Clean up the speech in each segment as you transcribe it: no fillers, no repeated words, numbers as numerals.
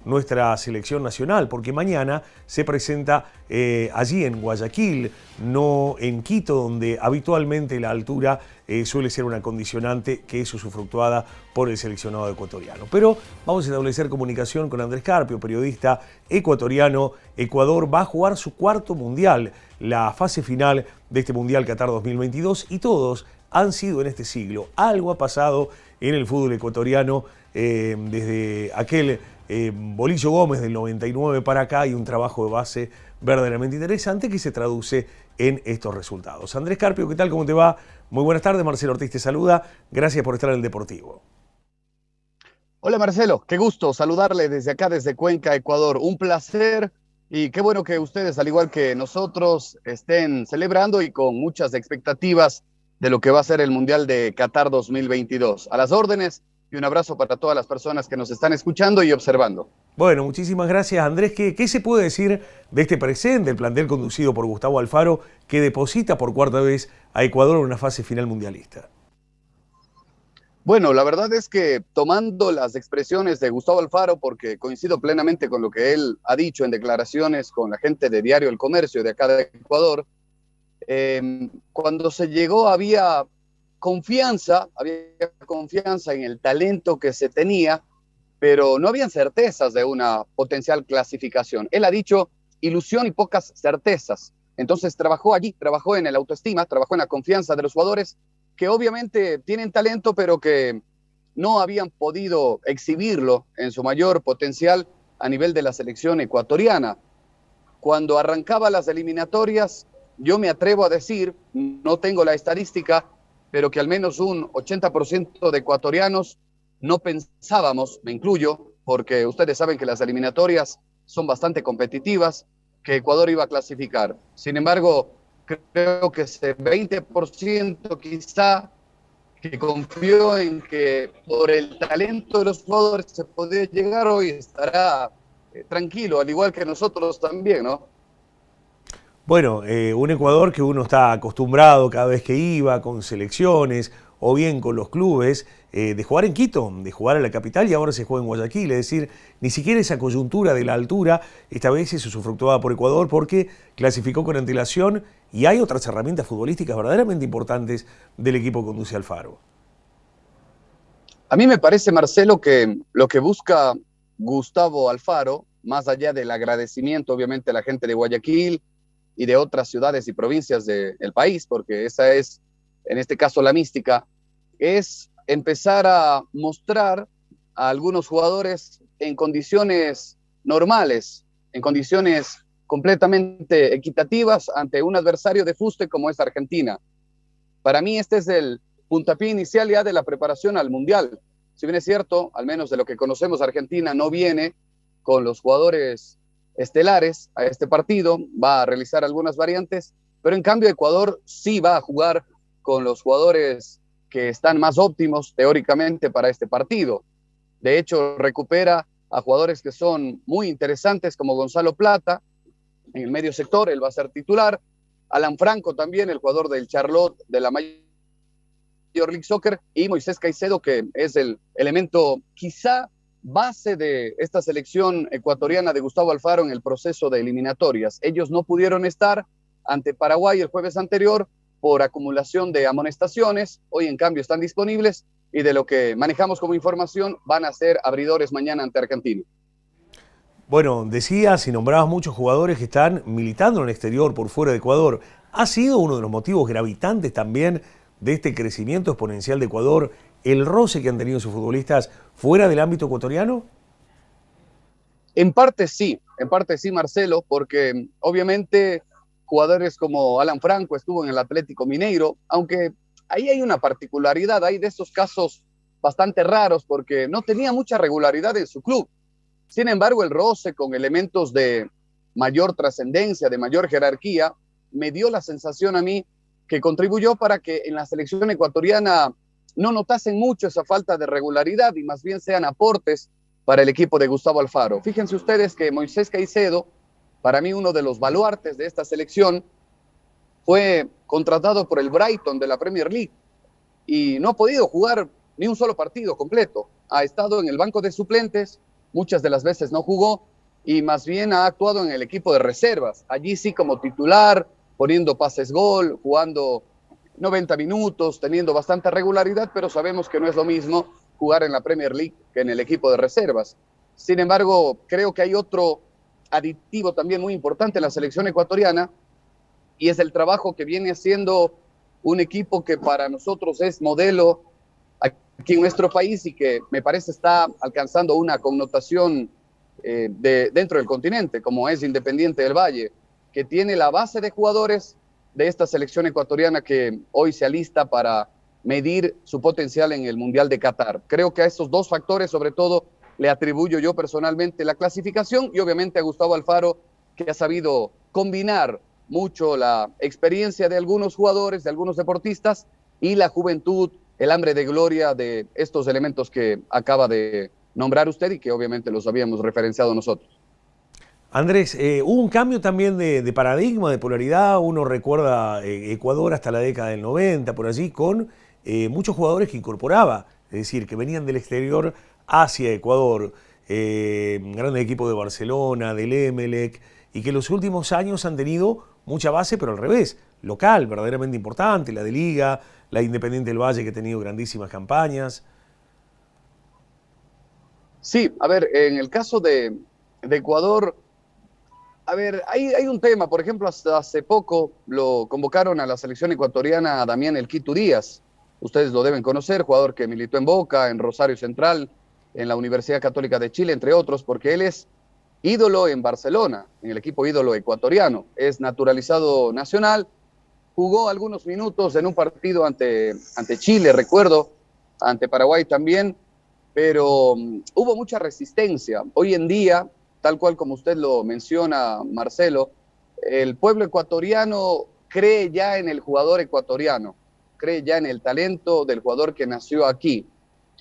nuestra selección nacional, porque mañana se presenta allí en Guayaquil, no en Quito, donde habitualmente la altura suele ser una condicionante que es usufructuada por el seleccionado ecuatoriano. Pero vamos a establecer comunicación con Andrés Carpio, periodista ecuatoriano. Ecuador va a jugar su cuarto mundial, la fase final de este Mundial Qatar 2022, y todos han sido en este siglo. Algo ha pasado en el fútbol ecuatoriano desde aquel Bolillo Gómez del 99 para acá, y un trabajo de base verdaderamente interesante que se traduce en estos resultados. Andrés Carpio, ¿qué tal? ¿Cómo te va? Muy buenas tardes, Marcelo Ortiz te saluda. Gracias por estar en el Deportivo. Hola Marcelo, qué gusto saludarle desde acá, desde Cuenca, Ecuador. Un placer y qué bueno que ustedes, al igual que nosotros, estén celebrando y con muchas expectativas de lo que va a ser el Mundial de Qatar 2022. A las órdenes y un abrazo para todas las personas que nos están escuchando y observando. Bueno, muchísimas gracias, Andrés. ¿Qué se puede decir de este presente, el plantel conducido por Gustavo Alfaro, que deposita por cuarta vez a Ecuador en una fase final mundialista? Bueno, la verdad es que tomando las expresiones de Gustavo Alfaro, porque coincido plenamente con lo que él ha dicho en declaraciones con la gente de Diario El Comercio de acá de Ecuador, cuando se llegó había confianza en el talento que se tenía, pero no habían certezas de una potencial clasificación. Él ha dicho ilusión y pocas certezas. Entonces trabajó allí, trabajó en el autoestima, trabajó en la confianza de los jugadores que obviamente tienen talento, pero que no habían podido exhibirlo en su mayor potencial a nivel de la selección ecuatoriana. Cuando arrancaba las eliminatorias, yo me atrevo a decir, no tengo la estadística, pero que al menos un 80% de ecuatorianos no pensábamos, me incluyo, porque ustedes saben que las eliminatorias son bastante competitivas, que Ecuador iba a clasificar. Sin embargo, creo que ese 20% quizá que confió en que por el talento de los jugadores se podía llegar hoy estará tranquilo, al igual que nosotros también, ¿no? Bueno, un Ecuador que uno está acostumbrado cada vez que iba con selecciones o bien con los clubes, de jugar en Quito, de jugar en la capital, y ahora se juega en Guayaquil. Es decir, ni siquiera esa coyuntura de la altura esta vez es usufructuada por Ecuador, porque clasificó con antelación y hay otras herramientas futbolísticas verdaderamente importantes del equipo que conduce Alfaro. A mí me parece, Marcelo, que lo que busca Gustavo Alfaro, más allá del agradecimiento obviamente a la gente de Guayaquil y de otras ciudades y provincias del país, porque esa es, en este caso, la mística, es empezar a mostrar a algunos jugadores en condiciones normales, en condiciones completamente equitativas ante un adversario de fuste como es Argentina. Para mí este es el puntapié inicial ya de la preparación al Mundial. Si bien es cierto, al menos de lo que conocemos, Argentina no viene con los jugadores estelares a este partido, va a realizar algunas variantes, pero en cambio Ecuador sí va a jugar con los jugadores que están más óptimos teóricamente para este partido. De hecho, recupera a jugadores que son muy interesantes como Gonzalo Plata en el medio sector, él va a ser titular. Alan Franco también, el jugador del Charlotte de la Major League Soccer, y Moisés Caicedo, que es el elemento quizá base de esta selección ecuatoriana de Gustavo Alfaro en el proceso de eliminatorias. Ellos no pudieron estar ante Paraguay el jueves anterior por acumulación de amonestaciones, hoy en cambio están disponibles y de lo que manejamos como información van a ser abridores mañana ante Argentina. Bueno, decías y nombrabas muchos jugadores que están militando en el exterior, por fuera de Ecuador. ¿Ha sido uno de los motivos gravitantes también de este crecimiento exponencial de Ecuador el roce que han tenido sus futbolistas fuera del ámbito ecuatoriano? En parte sí, Marcelo, porque obviamente jugadores como Alan Franco estuvo en el Atlético Mineiro, aunque ahí hay una particularidad, hay de esos casos bastante raros porque no tenía mucha regularidad en su club. Sin embargo, el roce con elementos de mayor trascendencia, de mayor jerarquía, me dio la sensación a mí que contribuyó para que en la selección ecuatoriana no notasen mucho esa falta de regularidad y más bien sean aportes para el equipo de Gustavo Alfaro. Fíjense ustedes que Moisés Caicedo, para mí uno de los baluartes de esta selección, fue contratado por el Brighton de la Premier League y no ha podido jugar ni un solo partido completo. Ha estado en el banco de suplentes muchas de las veces no jugó y más bien ha actuado en el equipo de reservas. Allí sí como titular, poniendo pases gol, jugando 90 minutos, teniendo bastante regularidad, pero sabemos que no es lo mismo jugar en la Premier League que en el equipo de reservas. Sin embargo, creo que hay otro aditivo también muy importante en la selección ecuatoriana y es el trabajo que viene haciendo un equipo que para nosotros es modelo aquí en nuestro país y que me parece está alcanzando una connotación dentro del continente, como es Independiente del Valle, que tiene la base de jugadores de esta selección ecuatoriana que hoy se alista para medir su potencial en el Mundial de Qatar. Creo que a estos dos factores, sobre todo, le atribuyo yo personalmente la clasificación y obviamente a Gustavo Alfaro, que ha sabido combinar mucho la experiencia de algunos jugadores, de algunos deportistas y la juventud, el hambre de gloria de estos elementos que acaba de nombrar usted y que obviamente los habíamos referenciado nosotros. Andrés, hubo un cambio también de paradigma, de polaridad. Uno recuerda Ecuador hasta la década del 90, por allí, con muchos jugadores que incorporaba, es decir, que venían del exterior hacia Ecuador, grandes equipos de Barcelona, del Emelec, y que en los últimos años han tenido mucha base, pero al revés, local, verdaderamente importante, la de Liga, la Independiente del Valle, que ha tenido grandísimas campañas. Sí, a ver, en el caso de Ecuador, a ver, hay un tema, por ejemplo, hasta hace poco lo convocaron a la selección ecuatoriana a Damián El Quito Díaz. Ustedes lo deben conocer, jugador que militó en Boca, en Rosario Central, en la Universidad Católica de Chile, entre otros, porque él es ídolo en Barcelona, en el equipo ídolo ecuatoriano. Es naturalizado nacional, jugó algunos minutos en un partido ante Chile, recuerdo, ante Paraguay también, pero hubo mucha resistencia. Hoy en día, tal cual como usted lo menciona, Marcelo, el pueblo ecuatoriano cree ya en el jugador ecuatoriano, cree ya en el talento del jugador que nació aquí.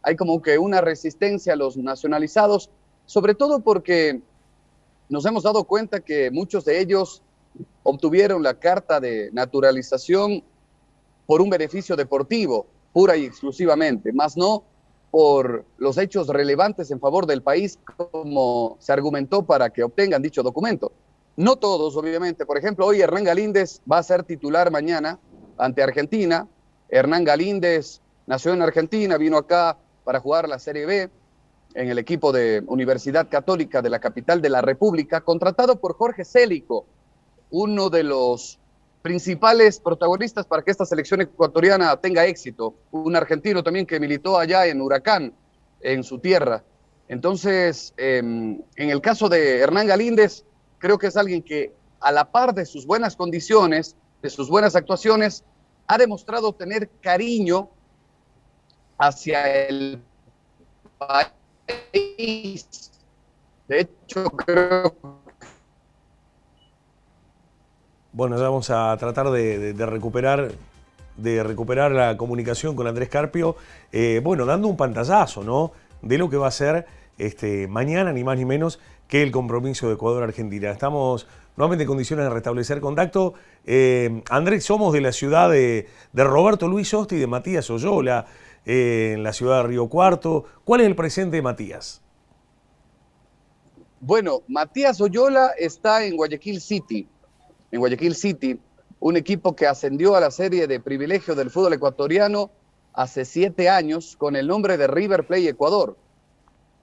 Hay como que una resistencia a los nacionalizados, sobre todo porque nos hemos dado cuenta que muchos de ellos obtuvieron la carta de naturalización por un beneficio deportivo, pura y exclusivamente, más no por los hechos relevantes en favor del país, como se argumentó para que obtengan dicho documento. No todos, obviamente. Por ejemplo, hoy Hernán Galíndez va a ser titular mañana ante Argentina. Hernán Galíndez nació en Argentina, vino acá para jugar la Serie B en el equipo de Universidad Católica de la capital de la República, contratado por Jorge Célico, uno de los principales protagonistas para que esta selección ecuatoriana tenga éxito. Un argentino también que militó allá en Huracán, en su tierra. Entonces, en el caso de Hernán Galíndez, creo que es alguien que a la par de sus buenas condiciones, de sus buenas actuaciones, ha demostrado tener cariño hacia el país. De hecho, creo. Bueno, ya vamos a tratar de recuperar la comunicación con Andrés Carpio, bueno, dando un pantallazo, ¿no?, de lo que va a ser mañana, ni más ni menos que el compromiso de Ecuador-Argentina. Estamos nuevamente en condiciones de restablecer contacto. Andrés, somos de la ciudad de Roberto Luis Osti y de Matías Oyola, en la ciudad de Río Cuarto. ¿Cuál es el presente de Matías? Bueno, Matías Oyola está en Guayaquil City. En Guayaquil City, un equipo que ascendió a la serie de privilegio del fútbol ecuatoriano hace 7 años con el nombre de River Plate Ecuador.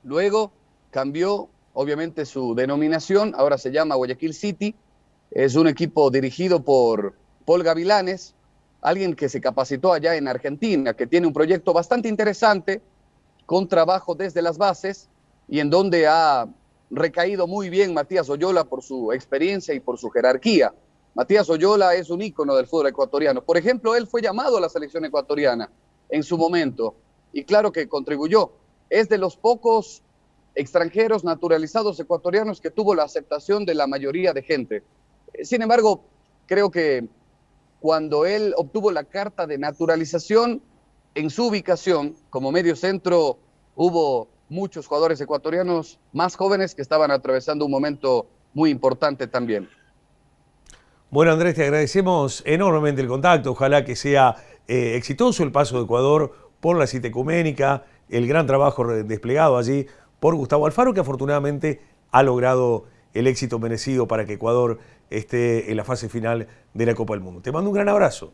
Luego cambió, obviamente, su denominación, ahora se llama Guayaquil City. Es un equipo dirigido por Paul Gavilanes, alguien que se capacitó allá en Argentina, que tiene un proyecto bastante interesante, con trabajo desde las bases, y en donde ha recaído muy bien Matías Oyola por su experiencia y por su jerarquía. Matías Oyola es un ícono del fútbol ecuatoriano. Por ejemplo, él fue llamado a la selección ecuatoriana en su momento y claro que contribuyó. Es de los pocos extranjeros naturalizados ecuatorianos que tuvo la aceptación de la mayoría de gente. Sin embargo, creo que cuando él obtuvo la carta de naturalización, en su ubicación como medio centro hubo muchos jugadores ecuatorianos más jóvenes que estaban atravesando un momento muy importante también. Bueno, Andrés, te agradecemos enormemente el contacto. Ojalá que sea exitoso el paso de Ecuador por la cita ecuménica, el gran trabajo desplegado allí por Gustavo Alfaro, que afortunadamente ha logrado el éxito merecido para que Ecuador esté en la fase final de la Copa del Mundo. Te mando un gran abrazo.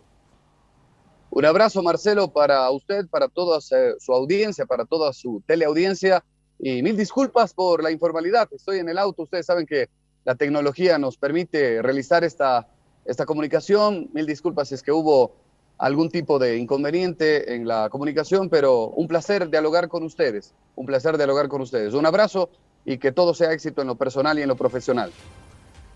Un abrazo, Marcelo, para usted, para toda su audiencia, para toda su teleaudiencia. Y mil disculpas por la informalidad. Estoy en el auto. Ustedes saben que la tecnología nos permite realizar esta comunicación. Mil disculpas si es que hubo algún tipo de inconveniente en la comunicación, pero un placer dialogar con ustedes. Un placer dialogar con ustedes. Un abrazo y que todo sea éxito en lo personal y en lo profesional.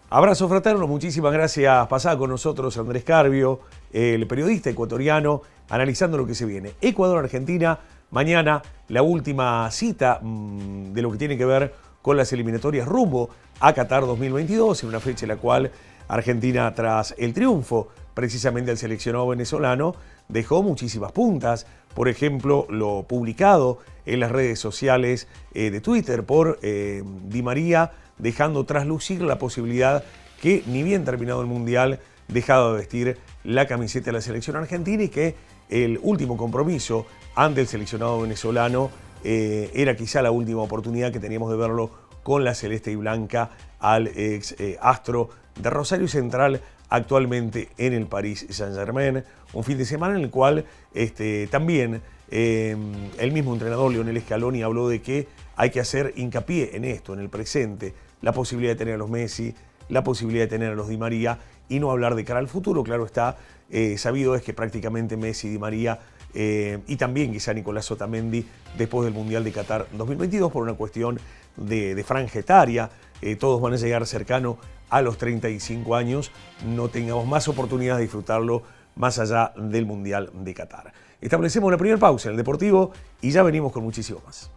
Abrazo fraterno, muchísimas gracias. Pasaba con nosotros Andrés Carvio, el periodista ecuatoriano, analizando lo que se viene. Ecuador-Argentina, mañana la última cita de lo que tiene que ver con las eliminatorias rumbo a Qatar 2022, en una fecha en la cual Argentina, tras el triunfo precisamente al seleccionado venezolano, dejó muchísimas puntas. Por ejemplo, lo publicado en las redes sociales de Twitter por Di María, dejando traslucir la posibilidad que, ni bien terminado el Mundial, dejaba de vestir la camiseta de la selección argentina y que el último compromiso ante el seleccionado venezolano era quizá la última oportunidad que teníamos de verlo con la celeste y blanca al ex astro de Rosario Central, actualmente en el Paris Saint-Germain. Un fin de semana en el cual también el mismo entrenador Lionel Scaloni habló de que hay que hacer hincapié en esto, en el presente, la posibilidad de tener a los Messi, la posibilidad de tener a los Di María y no hablar de cara al futuro. Claro está, sabido es que prácticamente Messi, Di María y también quizá Nicolás Otamendi, después del Mundial de Qatar 2022, por una cuestión de franja etaria, todos van a llegar cercano a los 35 años, no tengamos más oportunidad de disfrutarlo más allá del Mundial de Qatar. Establecemos la primera pausa en el Deportivo y ya venimos con muchísimo más.